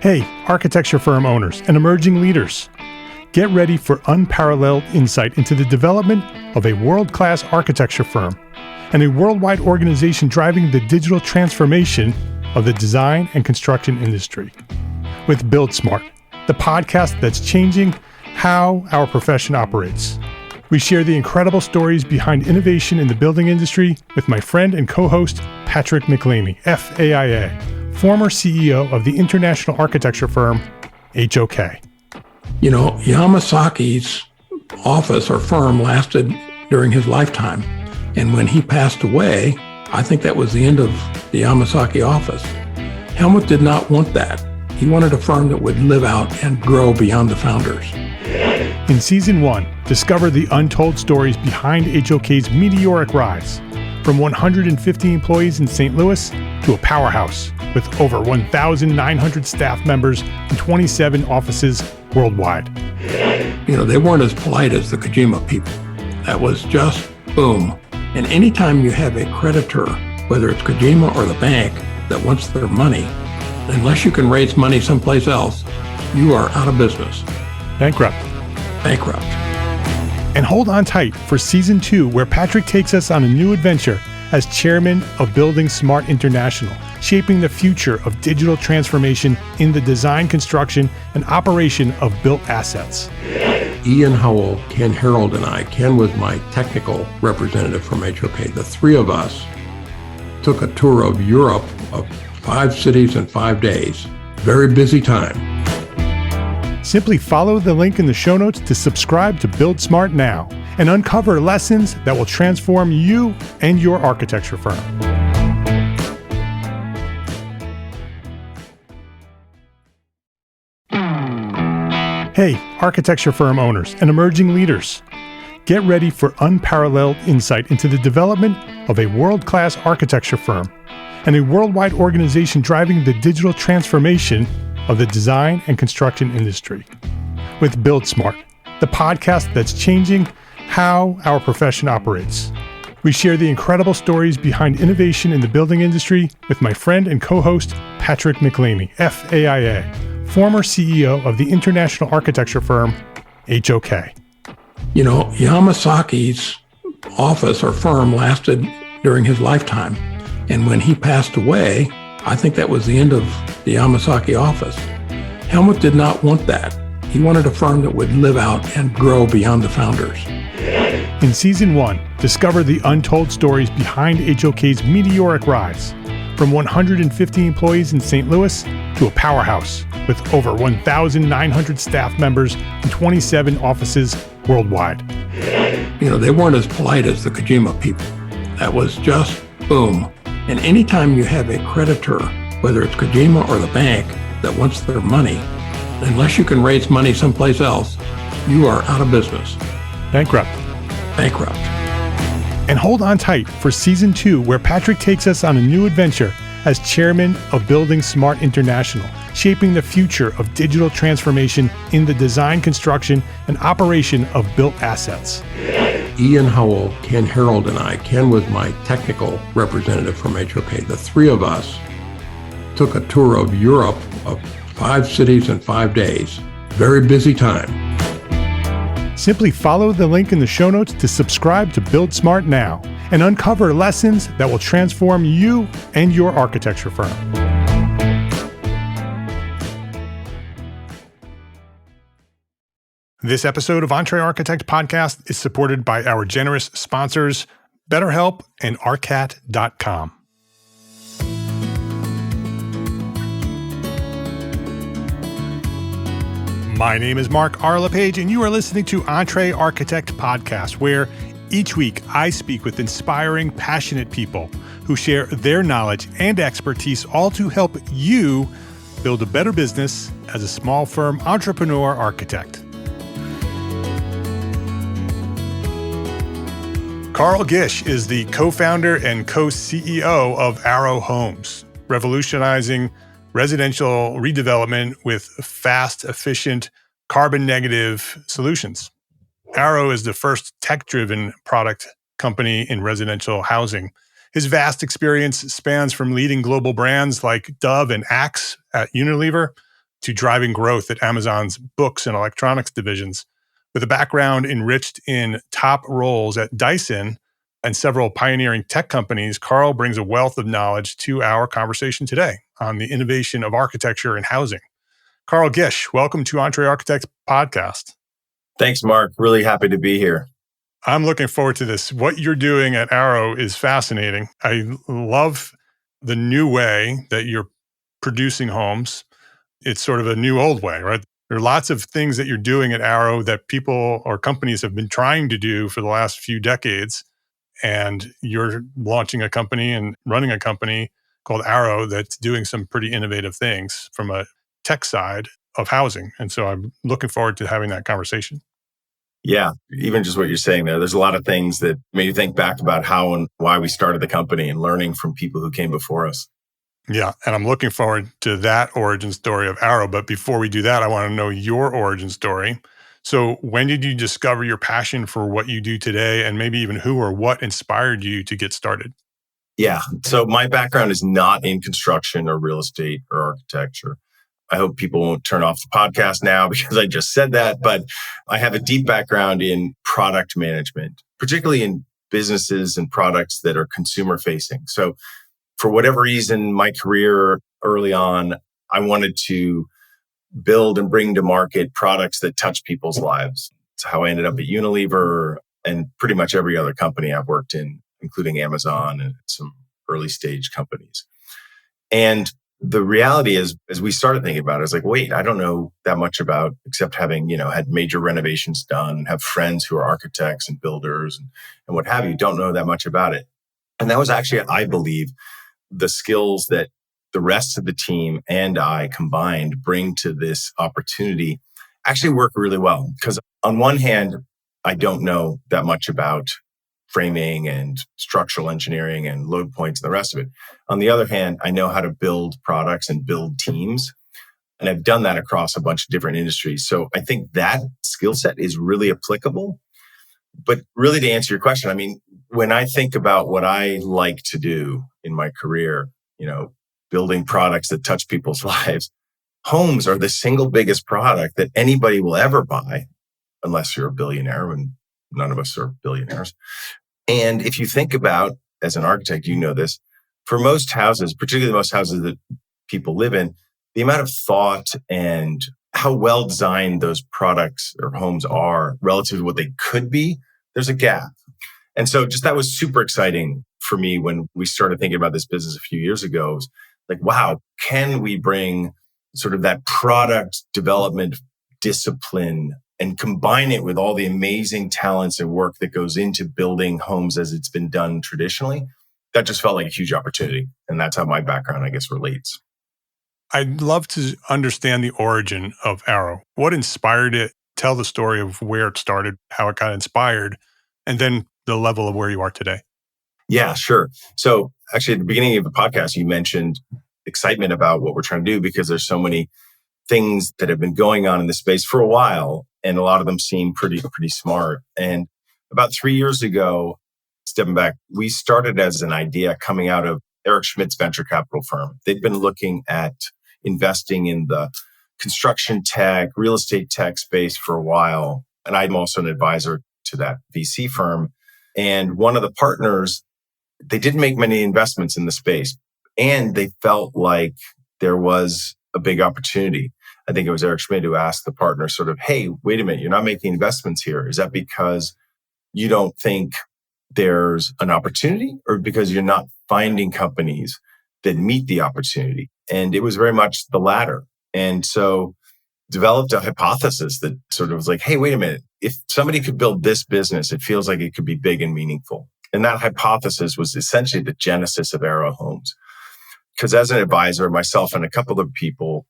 Hey, architecture firm owners and emerging leaders. Get ready for unparalleled insight into the development of a world-class architecture firm and a worldwide organization driving the digital transformation of the design and construction industry. With Build Smart, the podcast that's changing how our profession operates. We share the incredible stories behind innovation in the building industry with my friend and co-host, Patrick McLeamy, FAIA, former CEO of the international architecture firm, HOK. You know, Yamasaki's office or firm lasted during his lifetime. And when he passed away, I think that was the end of the Yamasaki office. Helmut did not want that. He wanted a firm that would live out and grow beyond the founders. In Season 1, discover the untold stories behind HOK's meteoric rise, from 150 employees in St. Louis to a powerhouse with over 1,900 staff members and 27 offices worldwide. You know, they weren't as polite as the Kojima people. That was just boom. And anytime you have a creditor, whether it's Kojima or the bank, that wants their money, unless you can raise money someplace else, you are out of business. Bankrupt. And hold on tight for Season 2, where Patrick takes us on a new adventure as chairman of Building Smart International, shaping the future of digital transformation in the design, construction, and operation of built assets. Ian Howell, Ken Harold, and I, Ken was my technical representative from HOK. The three of us took a tour of Europe of 5 cities in 5 days. Very busy time. Simply follow the link in the show notes to subscribe to Build Smart now and uncover lessons that will transform you and your architecture firm. Hey, architecture firm owners and emerging leaders. Get ready for unparalleled insight into the development of a world-class architecture firm and a worldwide organization driving the digital transformation of the design and construction industry. With Build Smart, the podcast that's changing how our profession operates. We share the incredible stories behind innovation in the building industry with my friend and co-host, Patrick McLeamy, FAIA, former CEO of the international architecture firm, HOK. You know, Yamasaki's office or firm lasted during his lifetime. And when he passed away, I think that was the end of the Yamasaki office. Helmut did not want that. He wanted a firm that would live out and grow beyond the founders. In Season 1, discover the untold stories behind HOK's meteoric rise, from 150 employees in St. Louis to a powerhouse with over 1,900 staff members and 27 offices worldwide. You know, they weren't as polite as the Kojima people. That was just boom. And anytime you have a creditor, whether it's Kojima or the bank, that wants their money, unless you can raise money someplace else, you are out of business. Bankrupt. And hold on tight for Season 2, where Patrick takes us on a new adventure as chairman of Building Smart International, shaping the future of digital transformation in the design, construction, and operation of built assets. Ian Howell, Ken Harold, and I, Ken was my technical representative from HOK. The three of us took a tour of Europe of 5 cities in 5 days. Very busy time. Simply follow the link in the show notes to subscribe to Build Smart now and uncover lessons that will transform you and your architecture firm. This episode of Entre Architect Podcast is supported by our generous sponsors, BetterHelp and Arcat.com. My name is Mark R. LePage, and you are listening to Entre Architect Podcast, where each week I speak with inspiring, passionate people who share their knowledge and expertise, all to help you build a better business as a small firm entrepreneur architect. Carl Gish is the co-founder and co-CEO of Aro Homes, revolutionizing residential redevelopment with fast, efficient, carbon-negative solutions. Aro is the first tech-driven product company in residential housing. His vast experience spans from leading global brands like Dove and Axe at Unilever to driving growth at Amazon's books and electronics divisions. With a background enriched in top roles at Dyson and several pioneering tech companies, Carl brings a wealth of knowledge to our conversation today on the innovation of architecture and housing. Carl Gish, welcome to Entre Architects podcast. Thanks, Mark. Really happy to be here. I'm looking forward to this. What you're doing at Aro is fascinating. I love the new way that you're producing homes. It's sort of a new old way, right? There are lots of things that you're doing at Aro that people or companies have been trying to do for the last few decades. And you're launching a company and running a company called Aro that's doing some pretty innovative things from a tech side of housing. And so I'm looking forward to having that conversation. Yeah, even just what you're saying there's a lot of things that made you think back about how and why we started the company and learning from people who came before us. Yeah, and I'm looking forward to that origin story of Aro. But before we do that, I want to know your origin story. So when did you discover your passion for what you do today, and maybe even who or what inspired you to get started? Yeah, so my background is not in construction or real estate or architecture. I hope people won't turn off the podcast now because I just said that, but I have a deep background in product management, particularly in businesses and products that are consumer facing. So for whatever reason, my career early on, I wanted to build and bring to market products that touch people's lives. It's how I ended up at Unilever and pretty much every other company I've worked in, including Amazon and some early stage companies. And the reality is, as we started thinking about it, I was like, wait, I don't know that much about, except having, had major renovations done, have friends who are architects and builders and what have you, don't know that much about it. And that was actually, I believe, the skills that the rest of the team and I combined bring to this opportunity actually work really well. Because on one hand, I don't know that much about framing and structural engineering and load points and the rest of it. On the other hand, I know how to build products and build teams. And I've done that across a bunch of different industries. So I think that skill set is really applicable. But really to answer your question, I mean, when I think about what I like to do in my career, building products that touch people's lives, homes are the single biggest product that anybody will ever buy, unless you're a billionaire, and none of us are billionaires. And if you think about, as an architect, you know this, for most houses, particularly most houses that people live in, the amount of thought and how well designed those products or homes are relative to what they could be, there's a gap. And so just that was super exciting for me when we started thinking about this business a few years ago. It was like, wow, can we bring sort of that product development discipline and combine it with all the amazing talents and work that goes into building homes as it's been done traditionally? That just felt like a huge opportunity. And that's how my background, I guess, relates. I'd love to understand the origin of Aro. What inspired it? Tell the story of where it started, how it got inspired, and then the level of where you are today. Yeah, sure. So actually, at the beginning of the podcast, you mentioned excitement about what we're trying to do because there's so many things that have been going on in the space for a while, and a lot of them seem pretty smart. And about 3 years ago, stepping back, we started as an idea coming out of Eric Schmidt's venture capital firm. They'd been looking at investing in the construction tech, real estate tech space for a while. And I'm also an advisor to that VC firm. And one of the partners, they didn't make many investments in the space. And they felt like there was a big opportunity. I think it was Eric Schmidt who asked the partner sort of, hey, wait a minute, you're not making investments here. Is that because you don't think there's an opportunity or because you're not finding companies that meet the opportunity? And it was very much the latter. And so developed a hypothesis that sort of was like, hey, wait a minute. If somebody could build this business, it feels like it could be big and meaningful. And that hypothesis was essentially the genesis of Aro Homes. Because as an advisor, myself and a couple of people,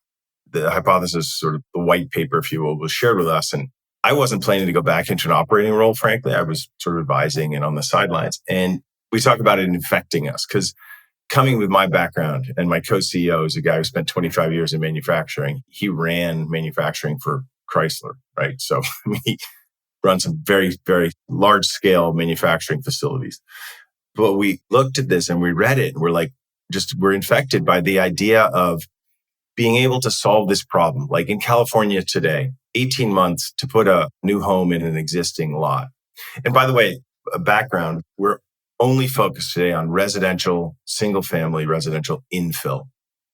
the hypothesis, sort of the white paper, if you will, was shared with us. And I wasn't planning to go back into an operating role, frankly. I was sort of advising and on the sidelines. And we talk about it infecting us because coming with my background, and my co-CEO is a guy who spent 25 years in manufacturing. He ran manufacturing for Chrysler, right? So he runs some very, very large scale manufacturing facilities. But we looked at this and we read it and we're like, we're infected by the idea of being able to solve this problem, like in California today, 18 months to put a new home in an existing lot. And by the way, a background, we're only focused today on residential, single family residential infill.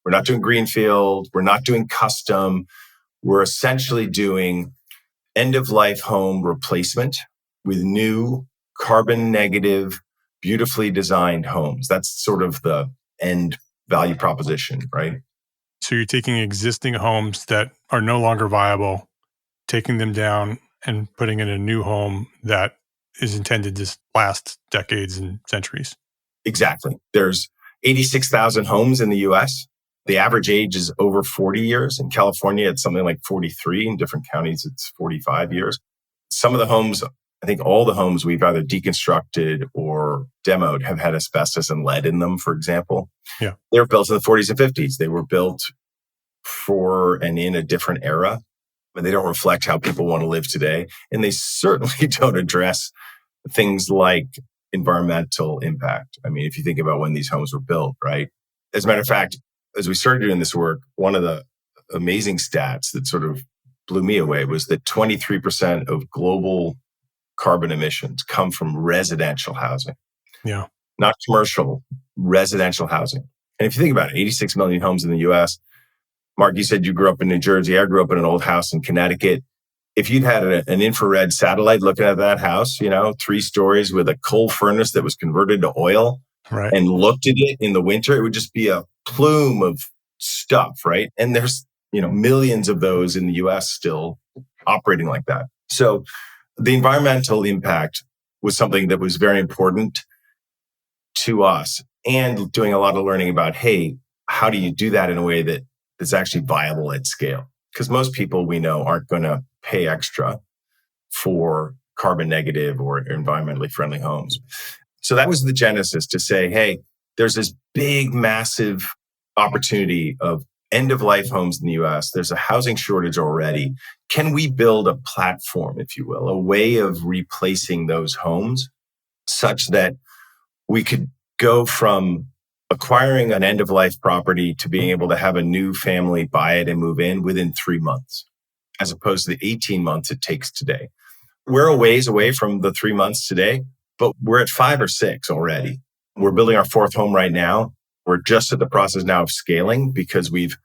We're not doing greenfield. We're not doing custom. We're essentially doing end of life home replacement with new carbon negative, beautifully designed homes. That's sort of the end value proposition, right? So you're taking existing homes that are no longer viable, taking them down and putting in a new home that is intended to last decades and centuries. Exactly. There's 86,000 homes in the US. The average age is over 40 years. In California, it's something like 43. In different counties, it's 45 years. Some of the homes, I think all the homes we've either deconstructed or demoed have had asbestos and lead in them, for example. Yeah. They were built in the 40s and 50s. They were built for and in a different era, but they don't reflect how people want to live today. And they certainly don't address things like environmental impact. I mean, if you think about when these homes were built, right? As a matter of fact, as we started doing this work, one of the amazing stats that sort of blew me away was that 23% of global carbon emissions come from residential housing. Yeah. Not commercial, residential housing. And if you think about it, 86 million homes in the US. Mark, you said you grew up in New Jersey. I grew up in an old house in Connecticut. If you'd had an infrared satellite looking at that house, 3 stories with a coal furnace that was converted to oil, Right. and looked at it in the winter, it would just be a plume of stuff, right? And there's, millions of those in the US still operating like that. So the environmental impact was something that was very important to us, and doing a lot of learning about, hey, how do you do that in a way that's actually viable at scale? Because most people we know aren't going to pay extra for carbon negative or environmentally friendly homes. So that was the genesis, to say, hey, there's this big, massive opportunity of end of life homes in the US. There's a housing shortage already. Can we build a platform, if you will, a way of replacing those homes such that we could go from acquiring an end of life property to being able to have a new family buy it and move in within 3 months, as opposed to the 18 months it takes today? We're a ways away from the 3 months today, but we're at 5 or 6 already. We're building our 4th home right now. We're just at the process now of scaling because we've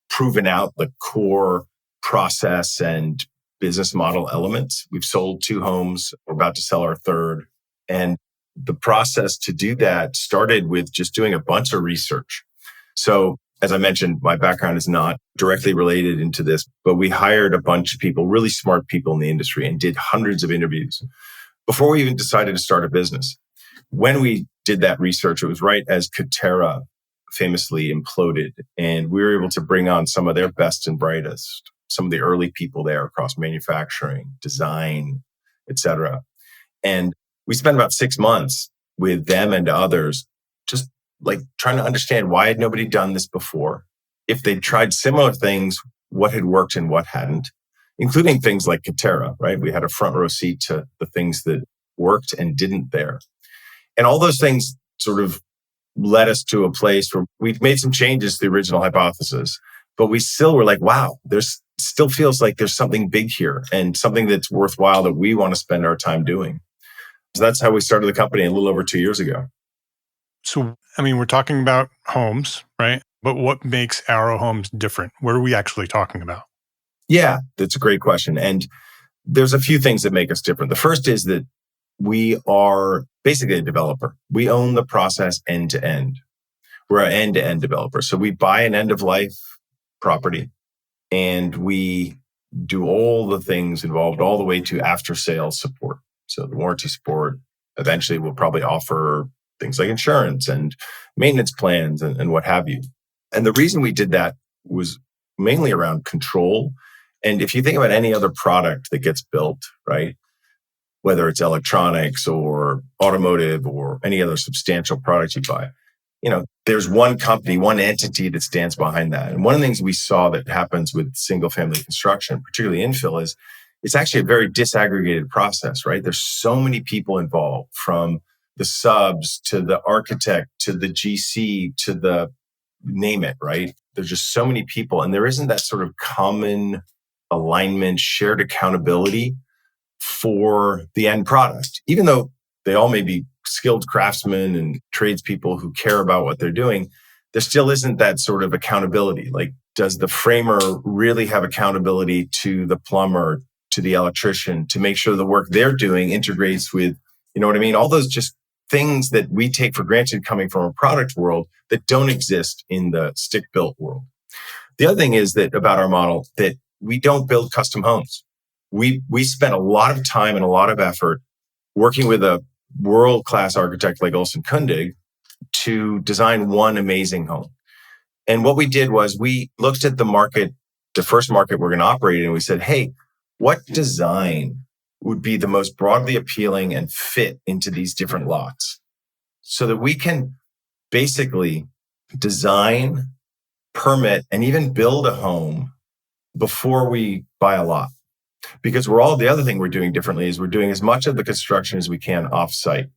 proven out the core process and business model elements. We've sold 2 homes. We're about to sell our 3rd. And the process to do that started with just doing a bunch of research. So as I mentioned, my background is not directly related into this, but we hired a bunch of people, really smart people in the industry, and did hundreds of interviews before we even decided to start a business. When we did that research, it was right as Katerra famously imploded, and we were able to bring on some of their best and brightest, some of the early people there across manufacturing, design, etc. And we spent about 6 months with them and others, just like trying to understand why had nobody done this before. If they'd tried similar things, what had worked and what hadn't, including things like Katerra, right? We had a front row seat to the things that worked and didn't there. And all those things sort of led us to a place where we've made some changes to the original hypothesis, but we still were like, wow, there's still feels like there's something big here and something that's worthwhile that we want to spend our time doing. So that's how we started the company a little over 2 years ago. So, we're talking about homes, right? But what makes Aro Homes different? What are we actually talking about? Yeah, that's a great question. And there's a few things that make us different. The first is that we are basically a developer. We own the process end to end. We're an end-to-end developer. So we buy an end-of-life property and we do all the things involved all the way to after-sales support. So the warranty support, eventually we'll probably offer things like insurance and maintenance plans and what have you. And the reason we did that was mainly around control. And if you think about any other product that gets built, right, whether it's electronics or automotive or any other substantial product you buy, there's one company, one entity that stands behind that. And one of the things we saw that happens with single family construction, particularly infill, is it's actually a very disaggregated process, right? There's so many people involved, from the subs to the architect to the GC to the name it, right? there's just so many people, and there isn't that sort of common alignment, shared accountability for the end product. Even though they all may be skilled craftsmen and tradespeople who care about what they're doing, there still isn't that sort of accountability. Like, does the framer really have accountability to the plumber, to the electrician, to make sure the work they're doing integrates with, you know what I mean? All those just things that we take for granted coming from a product world that don't exist in the stick-built world. The other thing is that about our model, that we don't build custom homes. We spent a lot of time and a lot of effort working with a world-class architect like Olson Kundig to design one amazing home. And what we did was we looked at the market, the first market we're going to operate in, and we said, hey, what design would be the most broadly appealing and fit into these different lots so that we can basically design, permit, and even build a home before we buy a lot. Because the other thing we're doing differently is we're doing as much of the construction as we can offsite.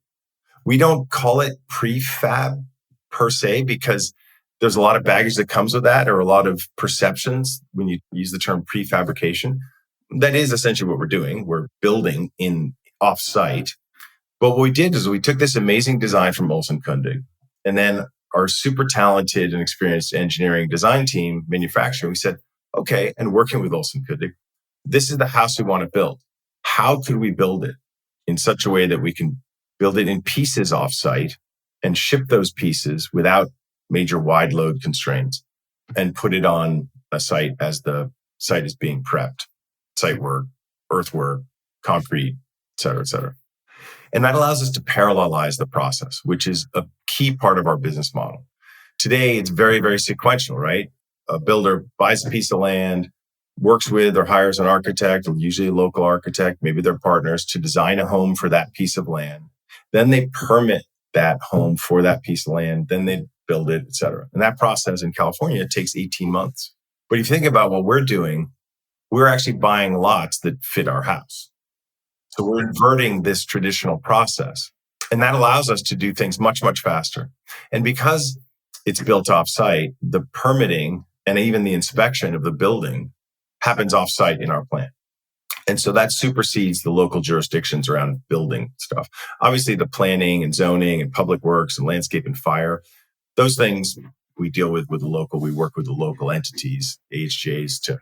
We don't call it prefab per se, because there's a lot of baggage that comes with that, or a lot of perceptions when you use the term prefabrication. That is essentially what we're doing. We're building in offsite. But what we did is we took this amazing design from Olson Kundig, and then our super talented and experienced engineering design team, manufacturing, we said, okay, and working with Olson Kundig, this is the house we want to build. How could we build it in such a way that we can build it in pieces offsite and ship those pieces without major wide load constraints and put it on a site as the site is being prepped? Site work, earthwork, concrete, et cetera, et cetera. And that allows us to parallelize the process, which is a key part of our business model. Today, it's very, very sequential, right? A builder buys a piece of land, works with or hires an architect, usually a local architect, maybe their partners, to design a home for that piece of land. Then they permit that home for that piece of land. Then they build it, et cetera. And that process in California takes 18 months. But if you think about what we're doing, we're actually buying lots that fit our house. So we're inverting this traditional process. And that allows us to do things much, much faster. And because it's built off-site, the permitting and even the inspection of the building happens off-site in our plant. And so that supersedes the local jurisdictions around building stuff. Obviously, the planning and zoning and public works and landscape and fire, those things we deal with the local. We work with the local entities, AHJs, to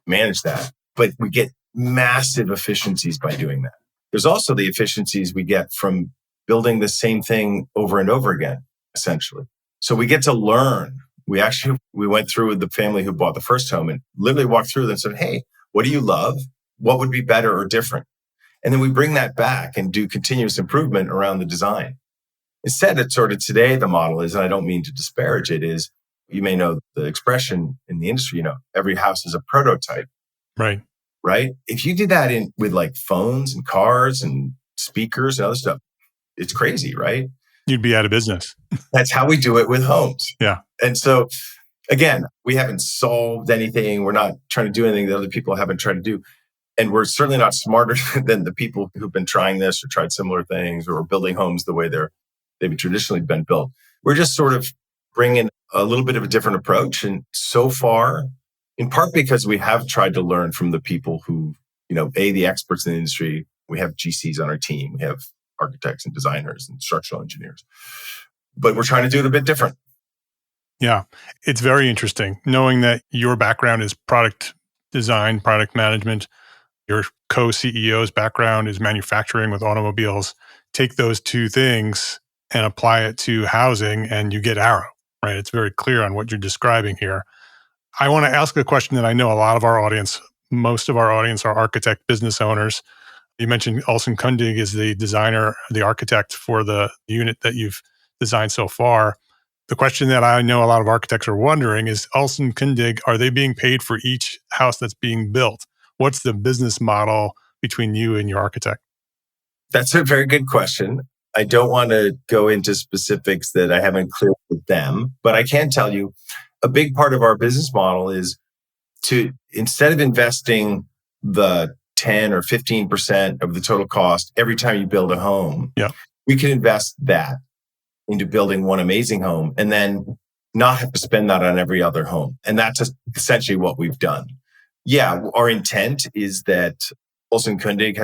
manage that. But we get massive efficiencies by doing that. There's also the efficiencies we get from building the same thing over and over again, essentially. So we get to learn. We went through with the family who bought the first home and literally walked through them and said, hey, what do you love? What would be better or different? And then we bring that back and do continuous improvement around the design. Instead, it's sort of today the model is, and I don't mean to disparage it, is you may know the expression in the industry, every house is a prototype. Right. Right? If you did that with like phones and cars and speakers and other stuff, it's crazy, right? You'd be out of business. That's how we do it with homes. Yeah. And so, again, we haven't solved anything. We're not trying to do anything that other people haven't tried to do. And we're certainly not smarter than the people who've been trying this or tried similar things or are building homes the way they've traditionally been built. We're just sort of bringing a little bit of a different approach. And so far, in part because we have tried to learn from the people who, the experts in the industry. We have GCs on our team. We have architects and designers and structural engineers. But we're trying to do it a bit different. Yeah. It's very interesting knowing that your background is product design, product management. Your co-CEO's background is manufacturing with automobiles. Take those two things and apply it to housing and you get Aro, right? It's very clear on what you're describing here. I want to ask a question that I know a lot of our audience, most of our audience are architect business owners. You mentioned Olson Kundig is the designer, the architect for the unit that you've designed so far. The question that I know a lot of architects are wondering is, Olson Kundig, are they being paid for each house that's being built? What's the business model between you and your architect? That's a very good question. I don't want to go into specifics that I haven't cleared with them, but I can tell you a big part of our business model is to, instead of investing the 10 or 15% of the total cost every time you build a home, we can invest that into building one amazing home and then not have to spend that on every other home. And that's essentially what we've done. Yeah, our intent is that Olson Kundig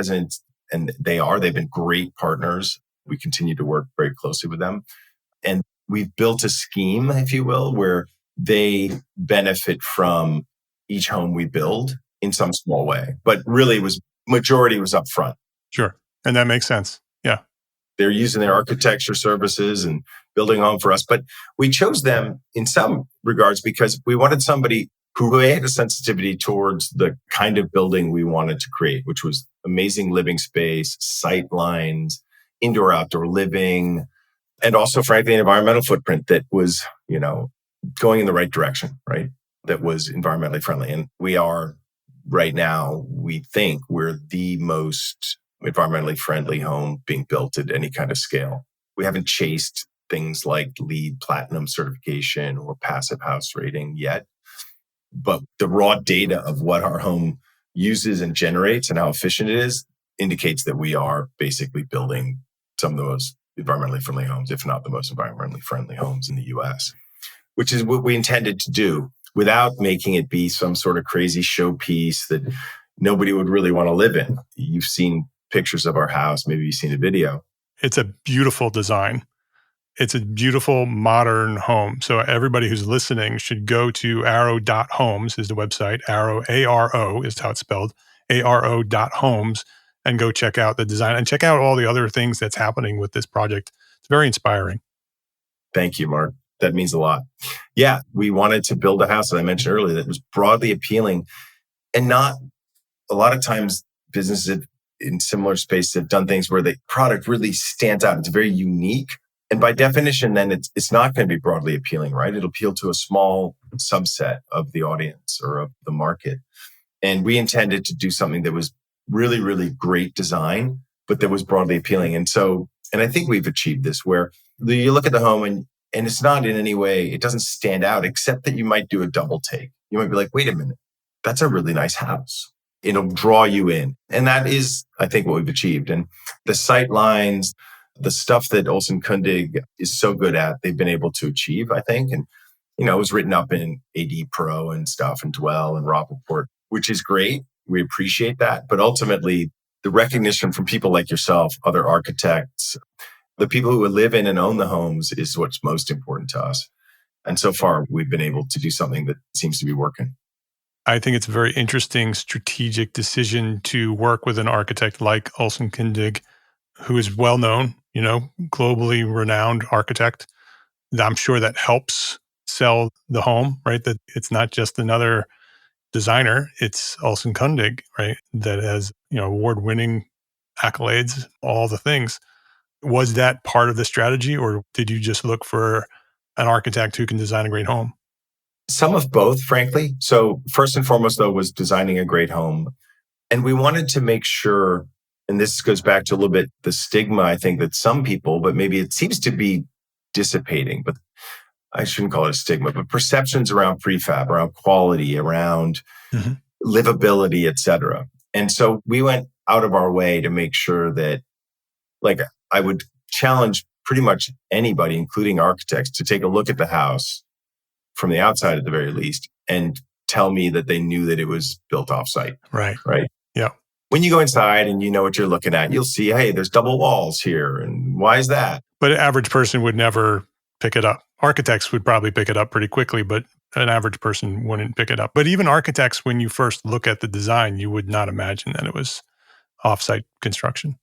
they've been great partners. We continue to work very closely with them. And we've built a scheme, if you will, where they benefit from each home we build in some small way. But really majority was upfront. Sure. And that makes sense. Yeah. They're using their architecture services and building a home for us. But we chose them in some regards because we wanted somebody who had a sensitivity towards the kind of building we wanted to create, which was amazing living space, sight lines, indoor, outdoor living, and also, frankly, an environmental footprint that was, going in the right direction, right? That was environmentally friendly. And we are right now, we think we're the most environmentally friendly home being built at any kind of scale. We haven't chased things like LEED Platinum certification or passive house rating yet. But the raw data of what our home uses and generates and how efficient it is indicates that we are basically building some of the most environmentally friendly homes, if not the most environmentally friendly homes in the US, which is what we intended to do without making it be some sort of crazy showpiece that nobody would really want to live in. You've seen pictures of our house. Maybe you've seen a video. It's a beautiful design. It's a beautiful modern home. So everybody who's listening should go to aro.homes is the website. Aro, A-R-O is how it's spelled, aro.homes, and go check out the design and check out all the other things that's happening with this project. It's very inspiring. Thank you, Mark. That means a lot. Yeah, we wanted to build a house, as I mentioned earlier, that was broadly appealing and not a lot of times businesses in similar space have done things where the product really stands out. It's very unique. And by definition, then it's not going to be broadly appealing, right? It'll appeal to a small subset of the audience or of the market. And we intended to do something that was really, really great design, but that was broadly appealing. And I think we've achieved this where you look at the home and it's not in any way, it doesn't stand out, except that you might do a double take. You might be like, wait a minute, that's a really nice house. It'll draw you in. And that is, I think, what we've achieved. And the sight lines, the stuff that Olson Kundig is so good at, they've been able to achieve, I think. And, it was written up in AD Pro and stuff and Dwell and Rappaport, which is great. We appreciate that. But ultimately, the recognition from people like yourself, other architects, the people who live in and own the homes is what's most important to us. And so far, we've been able to do something that seems to be working. I think it's a very interesting strategic decision to work with an architect like Olson Kundig, who is well known, globally renowned architect. I'm sure that helps sell the home, right? That it's not just another designer, it's Olson Kundig, right? That has, award-winning accolades, all the things. Was that part of the strategy, or did you just look for an architect who can design a great home? Some of both, frankly. So first and foremost, though, was designing a great home. And we wanted to make sure, and this goes back to a little bit the stigma, I think, that some people, but maybe it seems to be dissipating, but I shouldn't call it a stigma, but perceptions around prefab, around quality, around livability, et cetera. And so we went out of our way to make sure that, I would challenge pretty much anybody, including architects, to take a look at the house from the outside at the very least and tell me that they knew that it was built offsite. Right. Yeah. When you go inside and you know what you're looking at, you'll see, hey, there's double walls here. And why is that? But an average person would never pick it up. Architects would probably pick it up pretty quickly, but an average person wouldn't pick it up. But even architects, when you first look at the design, you would not imagine that it was offsite construction.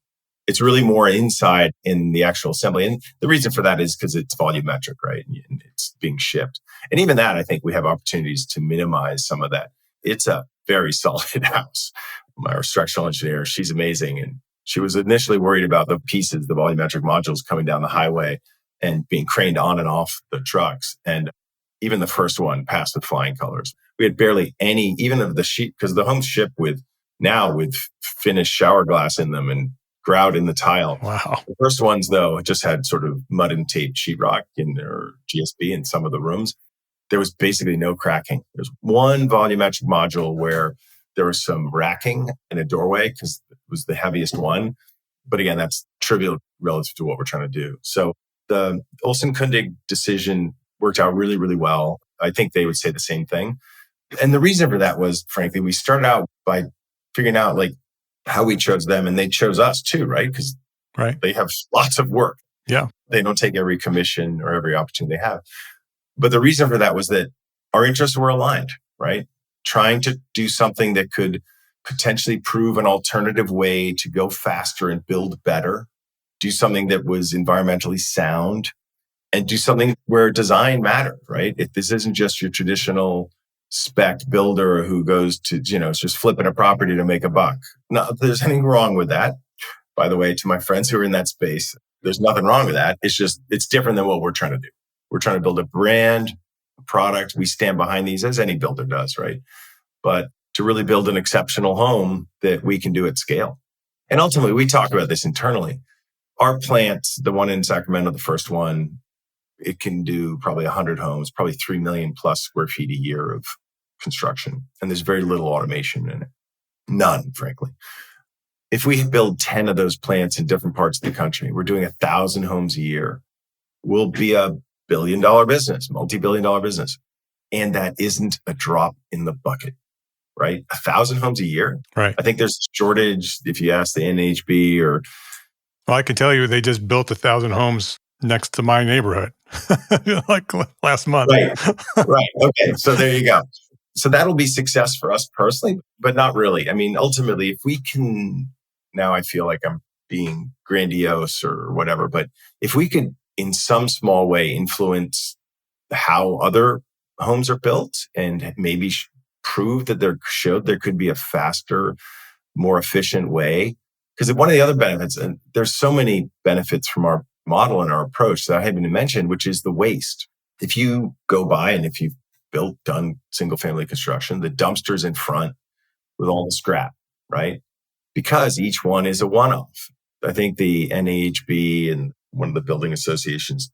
It's really more inside in the actual assembly. And the reason for that is because it's volumetric, right? And it's being shipped. And even that, I think we have opportunities to minimize some of that. It's a very solid house. Our structural engineer, she's amazing. And she was initially worried about the pieces, the volumetric modules coming down the highway and being craned on and off the trucks. And even the first one passed with flying colors. We had barely any, even of the sheet, because the homes ship with finished shower glass in them and grout in the tile. Wow. The first ones, though, just had sort of mud and tape sheetrock or GSB in some of the rooms. There was basically no cracking. There's one volumetric module where there was some racking in a doorway because it was the heaviest one. But again, that's trivial relative to what we're trying to do. So the Olson Kundig decision worked out really, really well. I think they would say the same thing. And the reason for that was, frankly, we started out by figuring out like how we chose them, and they chose us too, right? Because they have lots of work. Yeah. They don't take every commission or every opportunity they have. But the reason for that was that our interests were aligned, right? Trying to do something that could potentially prove an alternative way to go faster and build better, do something that was environmentally sound, and do something where design mattered, right? If this isn't just your traditional spec builder who goes to, it's just flipping a property to make a buck. No, there's anything wrong with that. By the way, to my friends who are in that space, there's nothing wrong with that. It's just, it's different than what we're trying to do. We're trying to build a brand, a product. We stand behind these as any builder does, right? But to really build an exceptional home that we can do at scale. And ultimately, we talk about this internally. Our plant, the one in Sacramento, the first one, it can do probably 100 homes, probably 3 million plus square feet a year of construction. And there's very little automation in it. None, frankly. If we build 10 of those plants in different parts of the country, we're doing 1,000 homes a year. We'll be a billion-dollar business, multi-billion-dollar business. And that isn't a drop in the bucket, right? 1,000 homes a year. Right. I think there's a shortage if you ask the NHB or... Well, I can tell you they just built 1,000 homes next to my neighborhood, like last month. Right. Okay. So there you go. So that'll be success for us personally, but not really. I mean, ultimately, if we can, now I feel like I'm being grandiose or whatever, but if we could in some small way influence how other homes are built and maybe prove that there could be a faster, more efficient way. Because one of the other benefits, and there's so many benefits from our model and our approach that I haven't even mentioned, which is the waste. If you go by and if you've done single family construction, the dumpster's in front with all the scrap, right? Because each one is a one-off. I think the NAHB and one of the building associations,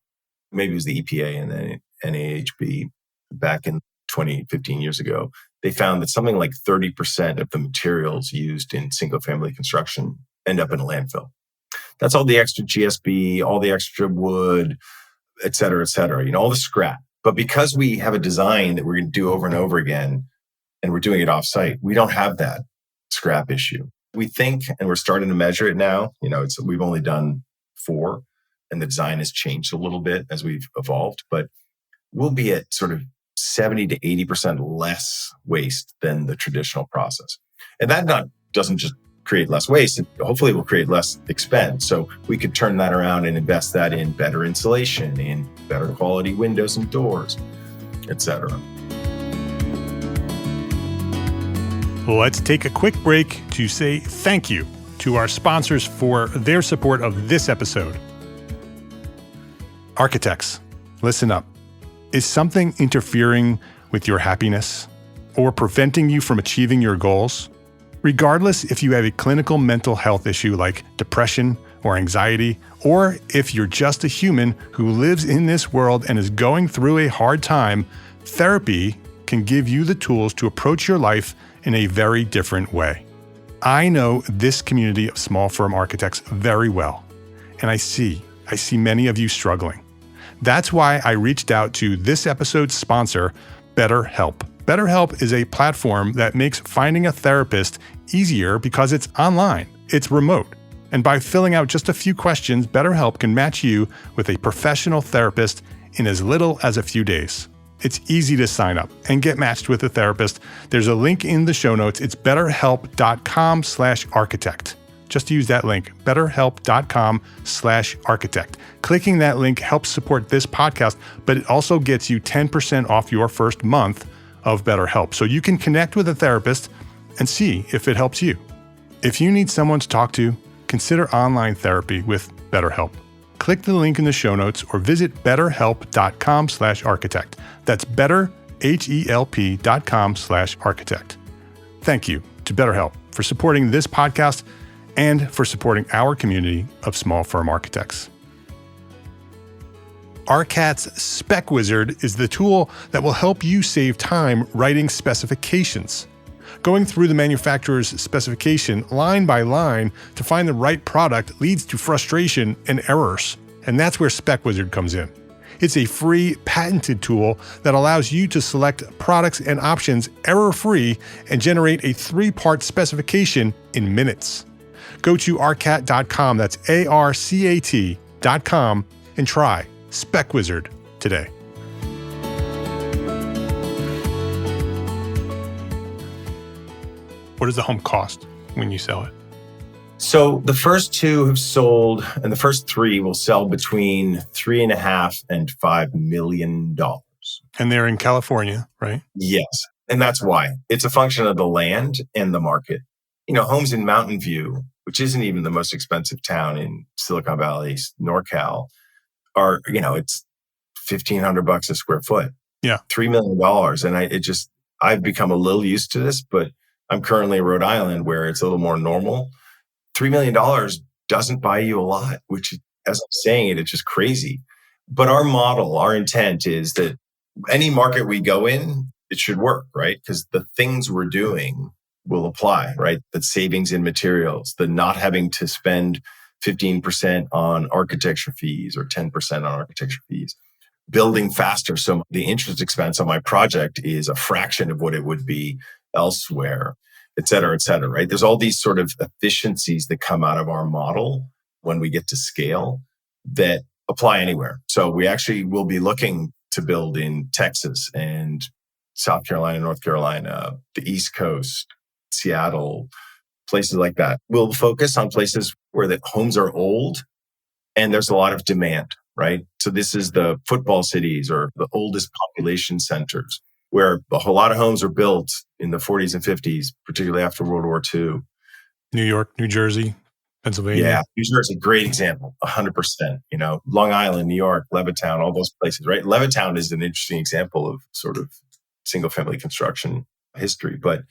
maybe it was the EPA and then NAHB back in 15 years ago, they found that something like 30% of the materials used in single family construction end up in a landfill. That's all the extra GSB, all the extra wood, et cetera, all the scrap. But because we have a design that we're going to do over and over again, and we're doing it offsite, we don't have that scrap issue. We think, and we're starting to measure it now, we've only done 4, and the design has changed a little bit as we've evolved, but we'll be at sort of 70 to 80% less waste than the traditional process. And that doesn't just create less waste, hopefully it will create less expense. So we could turn that around and invest that in better insulation, in better quality windows and doors, et cetera. Let's take a quick break to say thank you to our sponsors for their support of this episode. Architects, listen up. Is something interfering with your happiness or preventing you from achieving your goals? Regardless if you have a clinical mental health issue like depression or anxiety, or if you're just a human who lives in this world and is going through a hard time, therapy can give you the tools to approach your life in a very different way. I know this community of small firm architects very well, and I see many of you struggling. That's why I reached out to this episode's sponsor, BetterHelp. BetterHelp is a platform that makes finding a therapist easier because it's online, it's remote. And by filling out just a few questions, BetterHelp can match you with a professional therapist in as little as a few days. It's easy to sign up and get matched with a therapist. There's a link in the show notes. It's betterhelp.com/architect. Just use that link, betterhelp.com/architect. Clicking that link helps support this podcast, but it also gets you 10% off your first month of BetterHelp. So you can connect with a therapist and see if it helps you. If you need someone to talk to, consider online therapy with BetterHelp. Click the link in the show notes or visit betterhelp.com/architect. That's betterhelp.com/architect. Thank you to BetterHelp for supporting this podcast and for supporting our community of small firm architects. ARCAT's Spec Wizard is the tool that will help you save time writing specifications. Going through the manufacturer's specification line by line to find the right product leads to frustration and errors. And that's where Spec Wizard comes in. It's a free, patented tool that allows you to select products and options error-free and generate a 3-part specification in minutes. Go to arcat.com, that's ARCAT.com, and try Spec Wizard today. What does the home cost when you sell it? So the first 2 have sold, and the first 3 will sell between $3.5 and $5 million. And they're in California, right? Yes. And that's why. It's a function of the land and the market. Homes in Mountain View, which isn't even the most expensive town in Silicon Valley, NorCal, are, it's $1,500 a square foot. Yeah. $3 million. And I've become a little used to this, but I'm currently in Rhode Island where it's a little more normal. $3 million doesn't buy you a lot, which, as I'm saying it's just crazy. But our model, our intent is that any market we go in, it should work, right? Because the things we're doing will apply, right? The savings in materials, the not having to spend 15% on architecture fees or 10% on architecture fees, building faster. So the interest expense on my project is a fraction of what it would be elsewhere, et cetera, right? There's all these sort of efficiencies that come out of our model when we get to scale that apply anywhere. So we actually will be looking to build in Texas and South Carolina, North Carolina, the East Coast, Seattle, places like that. We'll focus on places where the homes are old and there's a lot of demand, right? So this is the football cities or the oldest population centers where a whole lot of homes are built in the 40s and 50s, particularly after World War II. New York, New Jersey, Pennsylvania. Yeah, New Jersey, great example, 100%. Long Island, New York, Levittown, all those places, right? Levittown is an interesting example of sort of single-family construction history. But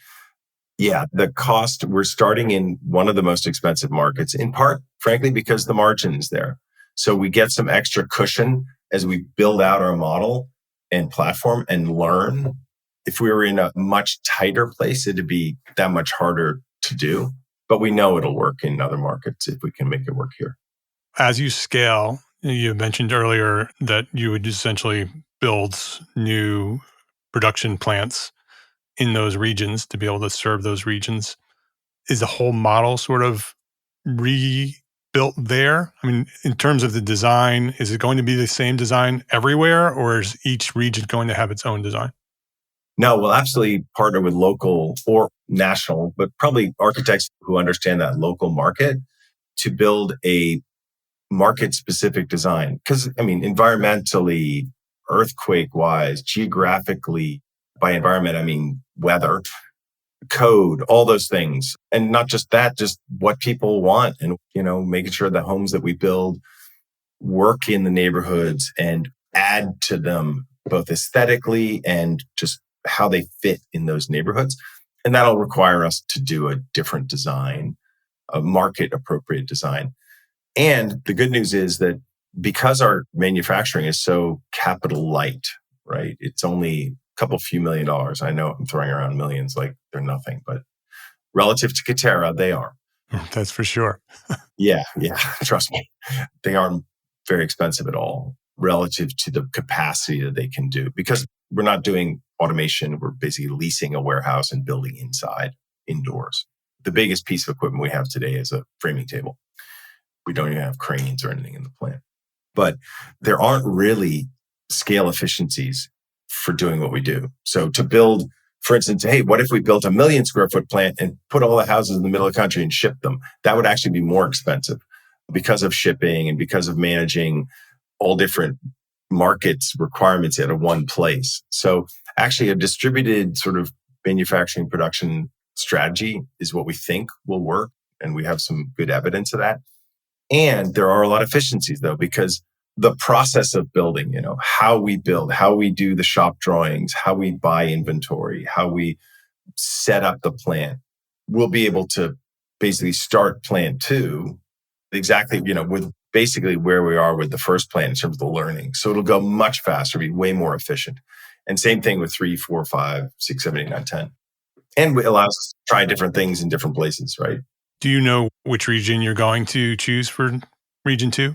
yeah, the cost, we're starting in one of the most expensive markets, in part, frankly, because the margin is there. So we get some extra cushion as we build out our model and platform and learn. If we were in a much tighter place, it'd be that much harder to do. But we know it'll work in other markets if we can make it work here. As you scale, you mentioned earlier that you would essentially build new production plants in those regions to be able to serve those regions. Is the whole model sort of rebuilt there? I mean, in terms of the design, is it going to be the same design everywhere, or is each region going to have its own design? No, we'll absolutely partner with local or national, but probably architects who understand that local market to build a market-specific design. Because, environmentally, earthquake-wise, geographically, by environment, I mean weather, code, all those things. And not just that, just what people want and, making sure the homes that we build work in the neighborhoods and add to them both aesthetically and just how they fit in those neighborhoods. And that'll require us to do a different design, a market appropriate design. And the good news is that because our manufacturing is so capital light, right? It's only a few $1 million. I know I'm throwing around millions like they're nothing, but relative to Katerra, they are. That's for sure. Yeah, trust me. They aren't very expensive at all relative to the capacity that they can do because we're not doing automation. We're basically leasing a warehouse and building indoors. The biggest piece of equipment we have today is a framing table. We don't even have cranes or anything in the plant. But there aren't really scale efficiencies for doing what we do. So to build, for instance, hey, what if we built a 1 million square foot plant and put all the houses in the middle of the country and shipped them? That would actually be more expensive because of shipping and because of managing all different markets requirements at one place. So actually a distributed sort of manufacturing production strategy is what we think will work. And we have some good evidence of that. And there are a lot of efficiencies though, because the process of building, how we build, how we do the shop drawings, how we buy inventory, how we set up the plant, we'll be able to basically start plant 2 exactly, with basically where we are with the first plant in terms of the learning. So it'll go much faster, be way more efficient. And same thing with 3, 4, 5, 6, 7, 8, 9, 10. And it allows us to try different things in different places, right? Do you know which region you're going to choose for region 2?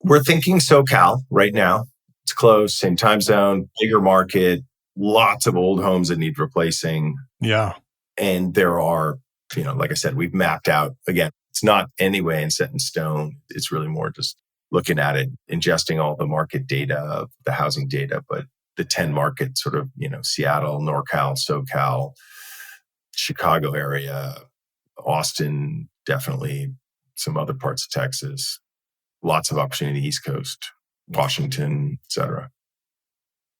We're thinking SoCal right now. It's close, same time zone, bigger market, lots of old homes that need replacing. Yeah. And there are, like I said, we've mapped out, again, it's not anyway and set in stone. It's really more just looking at it, ingesting all the market data, the housing data, but the 10 markets, sort of, Seattle, NorCal, SoCal, Chicago area, Austin, definitely some other parts of Texas, lots of opportunity in the East Coast, Washington, et cetera.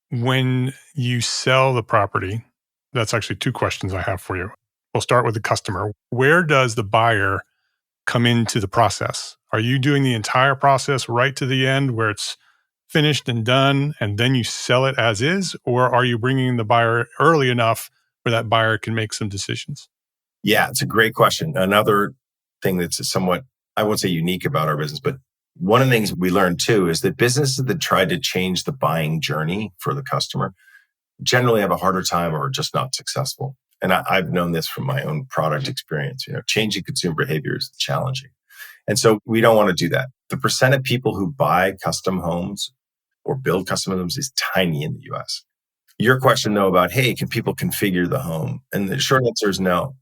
When you sell the property, that's actually two questions I have for you. We'll start with the customer. Where does the buyer come into the process? Are you doing the entire process right to the end where it's finished and done, and then you sell it as is? Or are you bringing the buyer early enough where that buyer can make some decisions? Yeah, it's a great question. Another thing that's somewhat, I won't say unique about our business, but one of the things we learned too is that businesses that try to change the buying journey for the customer generally have a harder time or are just not successful. And I've known this from my own product experience. Changing consumer behavior is challenging. And so we don't want to do that. The percent of people who buy custom homes or build custom homes is tiny in the US. Your question though about, hey, can people configure the home? And the short answer is no,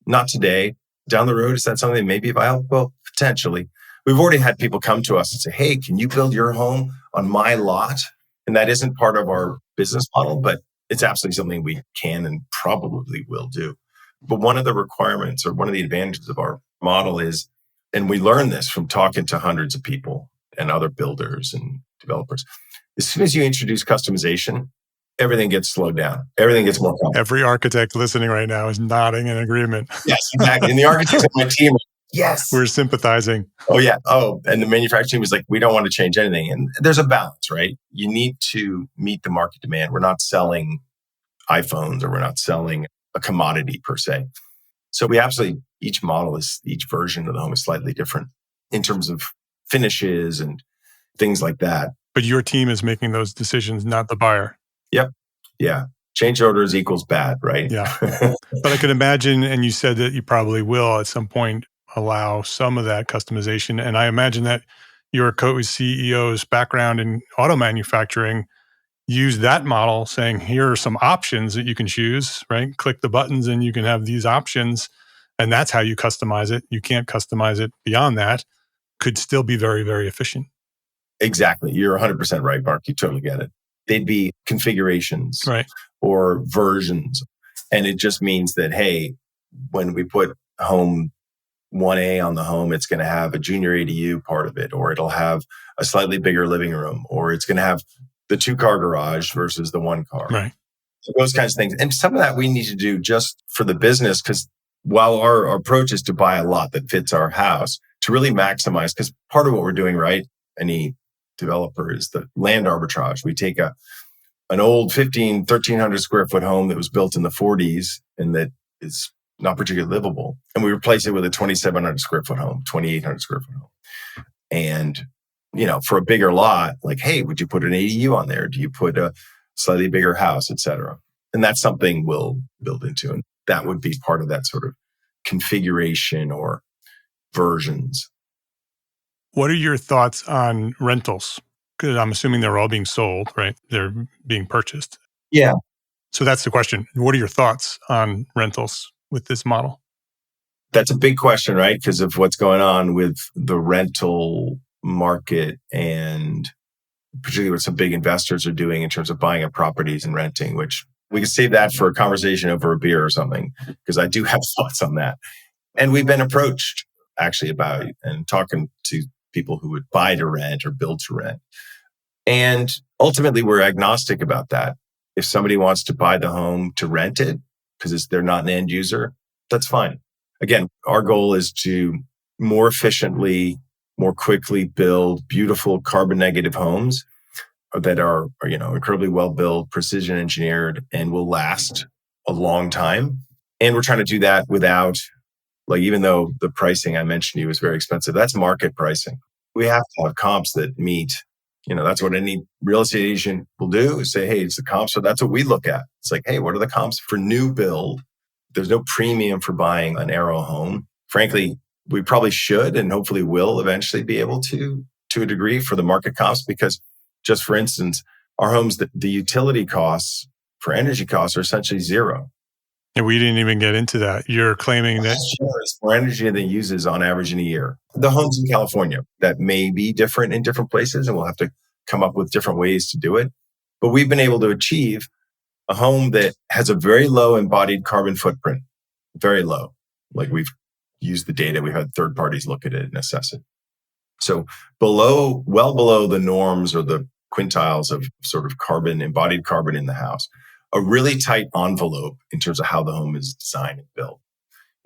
not today. Down the road, is that something that may be viable? Well, potentially. We've already had people come to us and say, hey, can you build your home on my lot? And that isn't part of our business model, but it's absolutely something we can and probably will do. But one of the requirements or one of the advantages of our model is, and we learned this from talking to hundreds of people and other builders and developers, as soon as you introduce customization, everything gets slowed down. Everything gets more complex. Every architect listening right now is nodding in agreement. Yes, exactly. And the architects on my team, yes. We're sympathizing. Oh, yeah. Oh, and the manufacturing team is like, we don't want to change anything. And there's a balance, right? You need to meet the market demand. We're not selling iPhones or we're not selling a commodity per se. So we absolutely, each version of the home is slightly different in terms of finishes and things like that. But your team is making those decisions, not the buyer. Yep. Yeah. Change orders equals bad, right? Yeah. But I can imagine, and you said that you probably will at some point allow some of that customization. And I imagine that your co-CEO's background in auto manufacturing use that model saying, here are some options that you can choose, right? Click the buttons and you can have these options. And that's how you customize it. You can't customize it beyond that. Could still be very, very efficient. Exactly. You're 100% right, Mark. You totally get it. They'd be configurations right. or versions. And it just means that, hey, when we put home 1A on the home, it's going to have a junior ADU part of it, or it'll have a slightly bigger living room, or it's going to have the 2-car garage versus the 1-car. Right. So those kinds of things. And some of that we need to do just for the business, because while our approach is to buy a lot that fits our house, to really maximize, because part of what we're doing, right, any developer, is the land arbitrage. We take an old 1,300 square foot home that was built in the 40s and that is not particularly livable, and we replace it with a 2,700 square foot home, 2,800 square foot home. And, for a bigger lot, like, hey, would you put an ADU on there? Do you put a slightly bigger house, et cetera? And that's something we'll build into. And that would be part of that sort of configuration or versions. What are your thoughts on rentals? Because I'm assuming they're all being sold, right? They're being purchased. Yeah. So that's the question. What are your thoughts on rentals with this model? That's a big question, right? Because of what's going on with the rental market and particularly what some big investors are doing in terms of buying up properties and renting, which we can save that for a conversation over a beer or something, because I do have thoughts on that. And we've been approached actually about it and talking to people who would buy to rent or build to rent. And ultimately, we're agnostic about that. If somebody wants to buy the home to rent it because they're not an end user, that's fine. Again, our goal is to more efficiently, more quickly build beautiful carbon negative homes that are incredibly well built, precision engineered, and will last a long time. And we're trying to do that without, even though the pricing I mentioned to you is very expensive, that's market pricing. We have to have comps that meet, that's what any real estate agent will do, is say, hey, it's the comps. So that's what we look at. It's like, hey, what are the comps for new build? There's no premium for buying an Aro home. Frankly, we probably should and hopefully will eventually be able to a degree, for the market comps, because just for instance, Our homes, the utility costs for energy costs are essentially zero. And we didn't even get into that. You're claiming that It's more energy than it uses on average in a year. The homes in California, that may be different in different places, and we'll have to come up with different ways to do it. But we've been able to achieve a home that has a very low embodied carbon footprint, very low. Like we've used the data, we've had third parties look at it and assess it. So well below the norms or the quintiles of sort of embodied carbon in the house. A really tight envelope in terms of how the home is designed and built.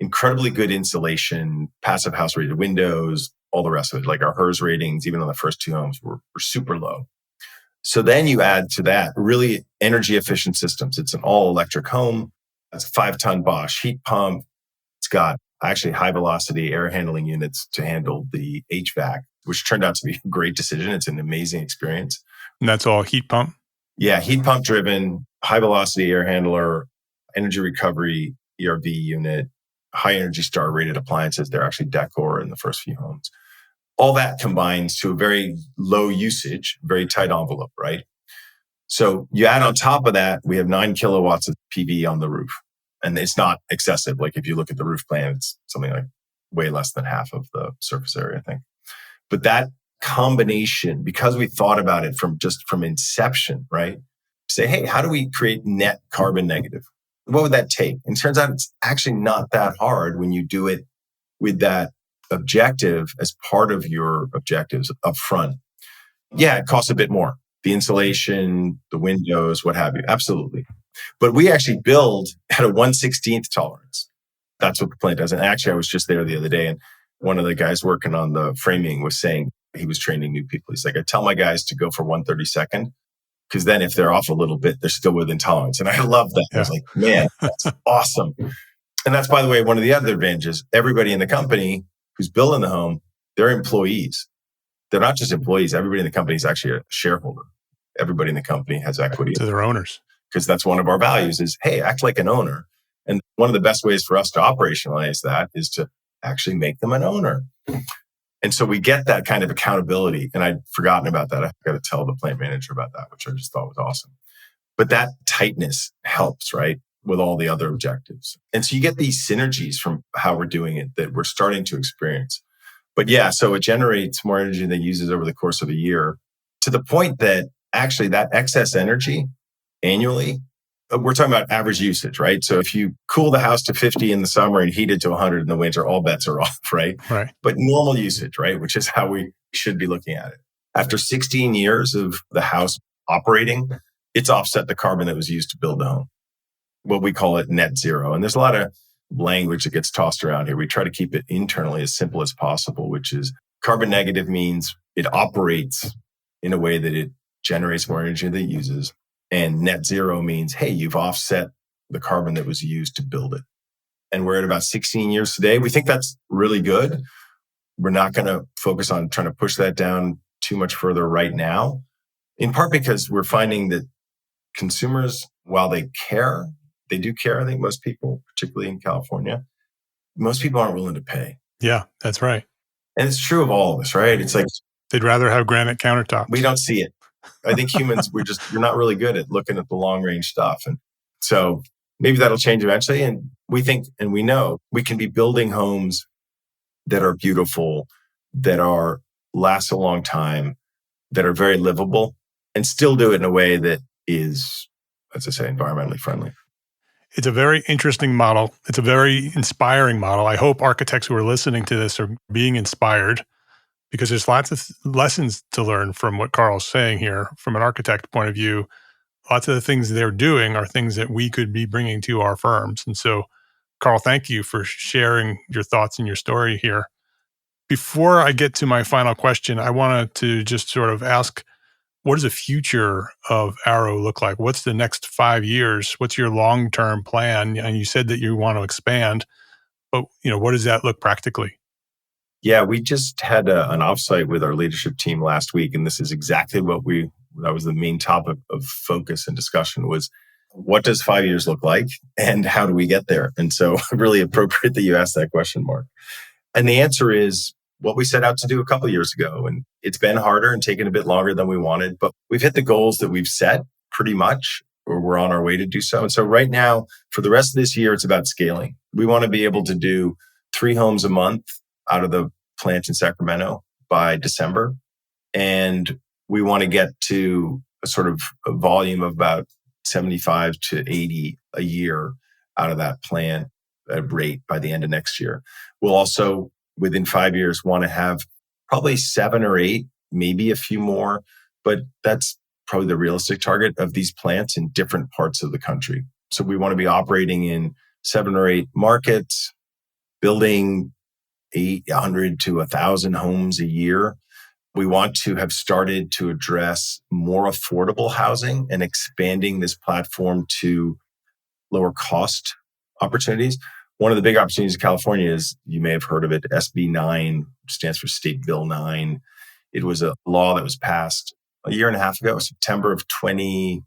Incredibly good insulation, passive house rated windows, all the rest of it. Like our HERS ratings, even on the first two homes, were super low. So then you add to that really energy efficient systems. It's an all electric home. It's a 5-ton Bosch heat pump. It's got actually high velocity air handling units to handle the HVAC, which turned out to be a great decision. It's an amazing experience. and that's all heat pump. Yeah, heat pump driven, high velocity air handler, energy recovery, ERV unit, high Energy Star rated appliances. They're actually decor in the first few homes. All that combines to a very low usage, very tight envelope, right? So you add on top of that, we have 9 kilowatts of PV on the roof. And it's not excessive. Like if you look at the roof plan, it's something like way less than half of the surface area, I think. But that combination, because we thought about it from inception, right? Say, hey, how do we create net carbon negative? What would that take? And it turns out it's actually not that hard when you do it with that objective as part of your objectives up front. Yeah, it costs a bit more. The insulation, the windows, what have you. Absolutely. But we actually build at a 1/16th tolerance. That's what the plant does. And actually, I was just there the other day, and one of the guys working on the framing was saying he was training new people. He's like, I tell my guys to go for 1/32nd, because then if they're off a little bit, they're still within tolerance. And I love that. Yeah. I was like, man, that's awesome. And that's, by the way, one of the other advantages. Everybody in the company who's building the home, they're employees. They're not just employees. Everybody in the company is actually a shareholder. Everybody in the company has equity. To their owners. Because that's one of our values is, hey, act like an owner. And one of the best ways for us to operationalize that is to actually make them an owner. And so we get that kind of accountability. And I'd forgotten about that. I got to tell the plant manager about that, which I just thought was awesome. But that tightness helps, right? With all the other objectives. And so you get these synergies from how we're doing it that we're starting to experience. But yeah, so it generates more energy than it uses over the course of a year, to the point that actually that excess energy annually, we're talking about average usage, right? So if you cool the house to 50 in the summer and heat it to 100 in the winter, all bets are off, right? Right. But normal usage, right? Which is how we should be looking at it. After 16 years of the house operating, it's offset the carbon that was used to build the home. What we call it net zero. And there's a lot of language that gets tossed around here. We try to keep it internally as simple as possible, which is carbon negative means it operates in a way that it generates more energy than it uses. And net zero means, hey, you've offset the carbon that was used to build it. And we're at about 16 years today. We think that's really good. We're not going to focus on trying to push that down too much further right now, in part because we're finding that consumers, while they do care, I think most people, particularly in California, most people aren't willing to pay. Yeah, that's right. And it's true of all of us, right? It's like they'd rather have granite countertops. We don't see it. I think humans, we're not really good at looking at the long range stuff. And so maybe that'll change eventually. And we think, and we know we can be building homes that are beautiful, that last a long time, that are very livable, and still do it in a way that is, as I say, environmentally friendly. It's a very interesting model. It's a very inspiring model. I hope architects who are listening to this are being inspired, because there's lots of lessons to learn from what Carl's saying here from an architect point of view. Lots of the things they're doing are things that we could be bringing to our firms. And so, Carl, thank you for sharing your thoughts and your story here. Before I get to my final question, I wanted to just sort of ask, what does the future of Aro look like? What's the next 5 years? What's your long-term plan? And you said that you want to expand, but what does that look practically? Yeah, we just had an offsite with our leadership team last week, and this is exactly that was the main topic of focus and discussion was, what does 5 years look like and how do we get there? And so really appropriate that you asked that question, Mark. And the answer is, what we set out to do a couple of years ago. And it's been harder and taken a bit longer than we wanted, but we've hit the goals that we've set pretty much, or we're on our way to do so. And so right now, for the rest of this year, it's about scaling. We want to be able to do 3 homes a month out of the plant in Sacramento by December. And we want to get to a sort of a volume of about 75 to 80 a year out of that plant rate by the end of next year. We'll also, within 5 years, want to have probably 7 or 8, maybe a few more, but that's probably the realistic target of these plants in different parts of the country. So we want to be operating in 7 or 8 markets, building 800 to 1,000 homes a year. We want to have started to address more affordable housing and expanding this platform to lower cost opportunities. One of the big opportunities in California is, you may have heard of it, SB 9, which stands for State Bill 9. It was a law that was passed a year and a half ago, September of 22.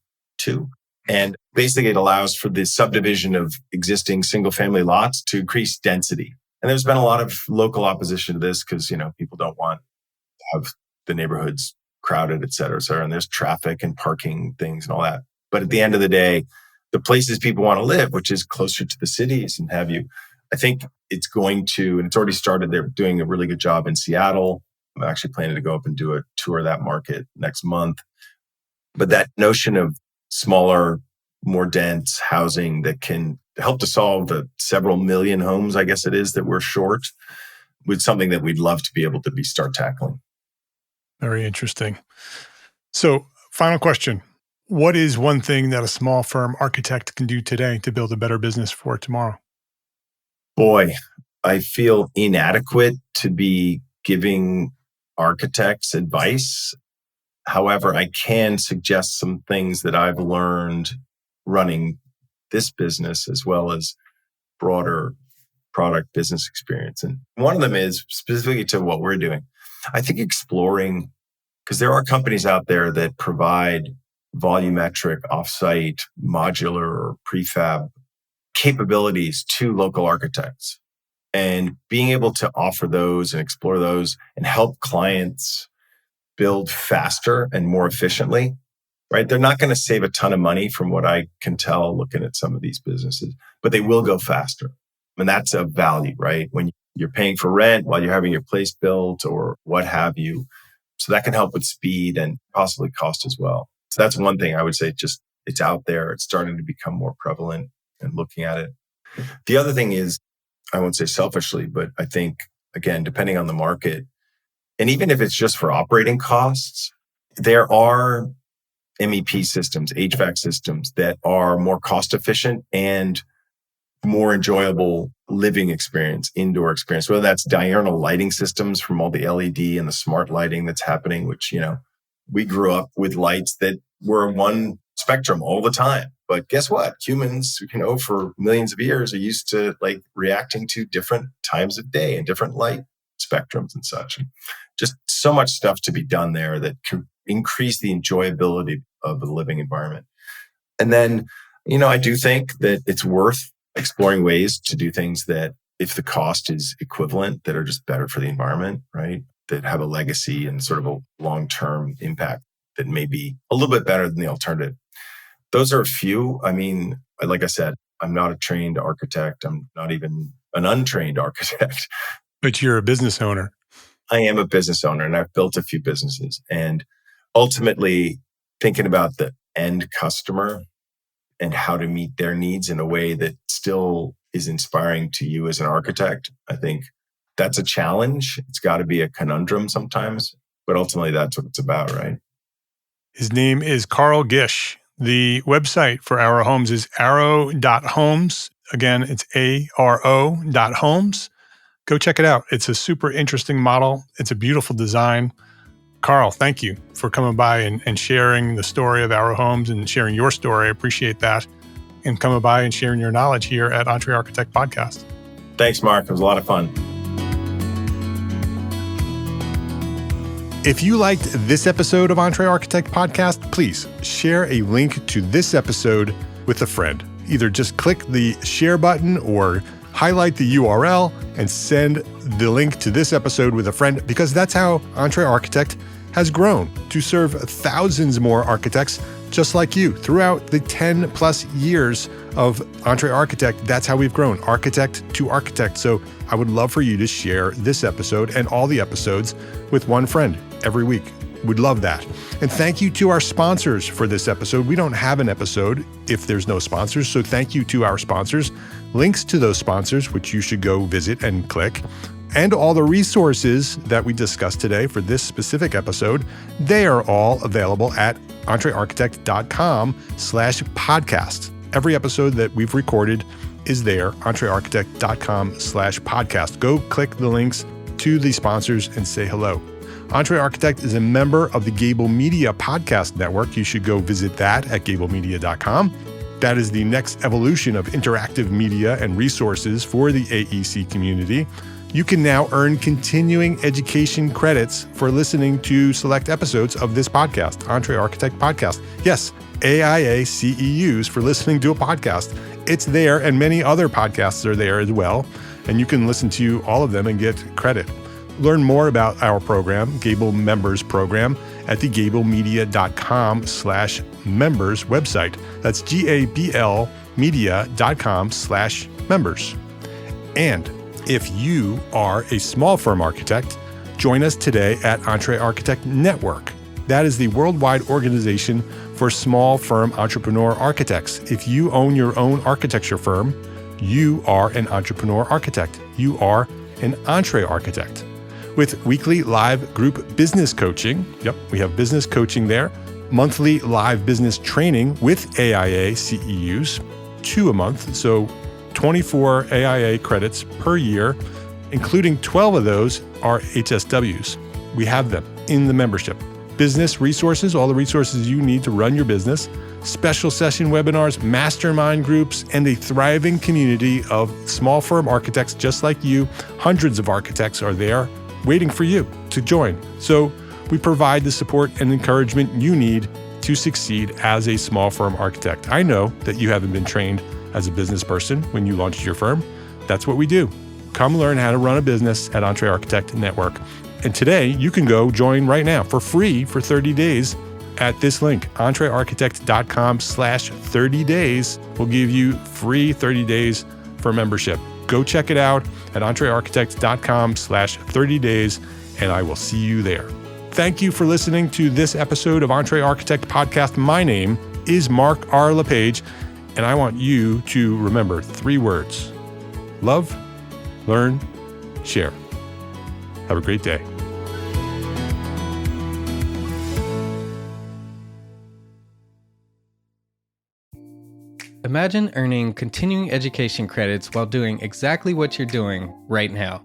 And basically it allows for the subdivision of existing single family lots to increase density. And there's been a lot of local opposition to this because, people don't want to have the neighborhoods crowded, et cetera, et cetera. And there's traffic and parking things and all that. But at the end of the day, the places people want to live, which is closer to the cities and have you, I think it's going to, and it's already started. They're doing a really good job in Seattle. I'm actually planning to go up and do a tour of that market next month. But that notion of smaller, more dense housing that can help to solve the several million homes, I guess it is, that we're short, with something that we'd love to be able to start tackling. Very interesting. So, final question. What is one thing that a small firm architect can do today to build a better business for tomorrow? Boy, I feel inadequate to be giving architects advice. However, I can suggest some things that I've learned running this business as well as broader product business experience. And one of them is specifically to what we're doing. I think exploring, because there are companies out there that provide volumetric, offsite, modular, or prefab capabilities to local architects. And being able to offer those and explore those and help clients build faster and more efficiently, right? They're not going to save a ton of money from what I can tell looking at some of these businesses, but they will go faster. And that's a value, right? When you're paying for rent while you're having your place built or what have you. So that can help with speed and possibly cost as well. So that's one thing I would say, just it's out there. It's starting to become more prevalent and looking at it. The other thing is, I won't say selfishly, but I think, again, depending on the market, and even if it's just for operating costs, there are MEP systems, HVAC systems that are more cost efficient and more enjoyable living experience, indoor experience, whether that's diurnal lighting systems from all the LED and the smart lighting that's happening, which, we grew up with lights that were one spectrum all the time. But guess what? Humans, for millions of years are used to reacting to different times of day and different light spectrums and such. Just so much stuff to be done there that can increase the enjoyability of the living environment. And then, I do think that it's worth exploring ways to do things that, if the cost is equivalent, that are just better for the environment, right? That have a legacy and sort of a long-term impact that may be a little bit better than the alternative. Those are a few. I mean, like I said, I'm not a trained architect. I'm not even an untrained architect. But you're a business owner. I am a business owner, and I've built a few businesses. And ultimately, thinking about the end customer and how to meet their needs in a way that still is inspiring to you as an architect, I think that's a challenge. It's got to be a conundrum sometimes, but ultimately that's what it's about, right? His name is Carl Gish. The website for Aro Homes is aro.homes. Again, it's aro.homes. Go check it out. It's a super interesting model. It's a beautiful design. Carl, thank you for coming by and sharing the story of Aro Homes and sharing your story. I appreciate that. And coming by and sharing your knowledge here at Entre Architect Podcast. Thanks, Mark. It was a lot of fun. If you liked this episode of Entre Architect Podcast, please share a link to this episode with a friend. Either just click the share button or highlight the URL and send the link to this episode with a friend, because that's how Entre Architect has grown to serve thousands more architects just like you throughout the 10 plus years of Entre Architect. That's how we've grown, architect to architect. So I would love for you to share this episode and all the episodes with one friend every week. We'd love that. And thank you to our sponsors for this episode. We don't have an episode if there's no sponsors. So thank you to our sponsors. Links to those sponsors, which you should go visit and click, and all the resources that we discussed today for this specific episode, they are all available at entrearchitect.com/podcast. Every episode that we've recorded is there, entrearchitect.com/podcast. Go click the links to the sponsors and say hello. Entre Architect is a member of the Gable Media Podcast Network. You should go visit that at gablemedia.com. That is the next evolution of interactive media and resources for the AEC community. You can now earn continuing education credits for listening to select episodes of this podcast, Entre Architect Podcast. Yes, AIA CEUs for listening to a podcast. It's there, and many other podcasts are there as well, and you can listen to all of them and get credit. Learn more about our program, Gable Members Program, at the gablemedia.com/members website. That's GABL media.com/members. And if you are a small firm architect, join us today at Entre Architect Network. That is the worldwide organization for small firm entrepreneur architects. If you own your own architecture firm, you are an entrepreneur architect. You are an Entre Architect. With weekly live group business coaching, we have business coaching there, monthly live business training with AIA CEUs, 2 a month, so 24 AIA credits per year, including 12 of those are HSWs. We have them in the membership. Business resources, all the resources you need to run your business, special session webinars, mastermind groups, and a thriving community of small firm architects just like you. Hundreds of architects are there waiting for you to join. So we provide the support and encouragement you need to succeed as a small firm architect. I know that you haven't been trained as a business person when you launched your firm. That's what we do. Come learn how to run a business at Entre Architect Network. And today you can go join right now for free for 30 days at this link, entrearchitect.com/30 days will give you free 30 days for membership. Go check it out at entrearchitect.com/30 days, and I will see you there. Thank you for listening to this episode of Entre Architect Podcast. My name is Mark R. LePage, and I want you to remember 3 words: love, learn, share. Have a great day. Imagine earning continuing education credits while doing exactly what you're doing right now.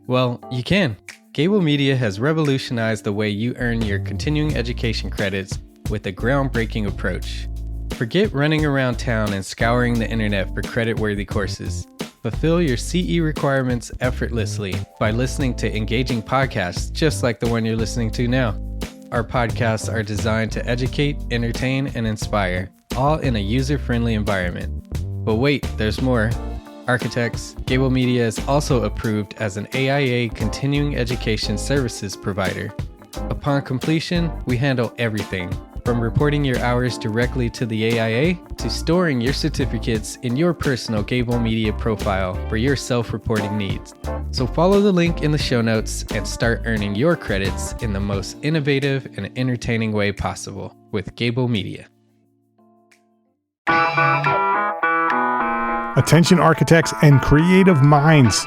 Well, you can. Gable Media has revolutionized the way you earn your continuing education credits with a groundbreaking approach. Forget running around town and scouring the internet for credit-worthy courses. Fulfill your CE requirements effortlessly by listening to engaging podcasts just like the one you're listening to now. Our podcasts are designed to educate, entertain, and inspire, all in a user-friendly environment. But wait, there's more. Architects, Gable Media is also approved as an AIA continuing education services provider. Upon completion, we handle everything, from reporting your hours directly to the AIA to storing your certificates in your personal Gable Media profile for your self-reporting needs. So follow the link in the show notes and start earning your credits in the most innovative and entertaining way possible with Gable Media. Attention architects and creative minds,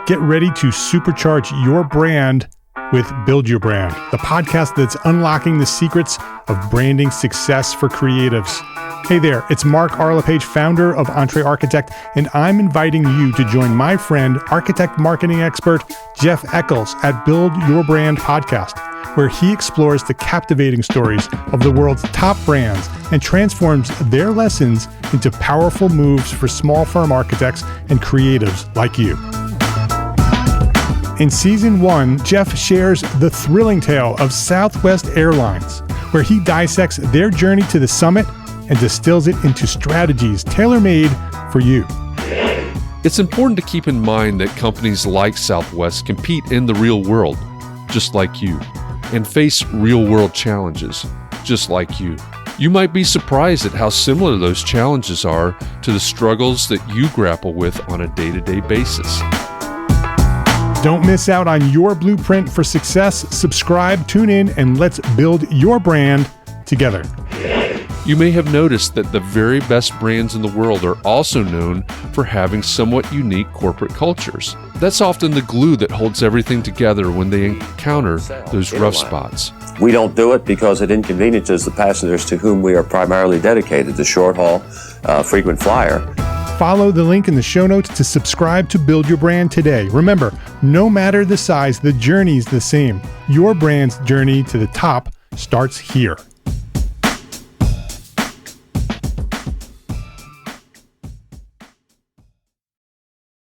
get ready to supercharge your brand with Build Your Brand, the podcast that's unlocking the secrets of branding success for creatives. Hey there, it's Mark R. LePage, founder of Entre Architect, and I'm inviting you to join my friend, architect marketing expert Jeff Eccles at Build Your Brand podcast, where he explores the captivating stories of the world's top brands and transforms their lessons into powerful moves for small firm architects and creatives like you. In Season 1, Jeff shares the thrilling tale of Southwest Airlines, where he dissects their journey to the summit and distills it into strategies tailor-made for you. It's important to keep in mind that companies like Southwest compete in the real world, just like you, and face real-world challenges, just like you. You might be surprised at how similar those challenges are to the struggles that you grapple with on a day-to-day basis. Don't miss out on your blueprint for success. Subscribe, tune in, and let's build your brand together. You may have noticed that the very best brands in the world are also known for having somewhat unique corporate cultures. That's often the glue that holds everything together when they encounter those rough spots. We don't do it because it inconveniences the passengers to whom we are primarily dedicated, the short haul, frequent flyer. Follow the link in the show notes to subscribe to Build Your Brand today. Remember, no matter the size, the journey's the same. Your brand's journey to the top starts here.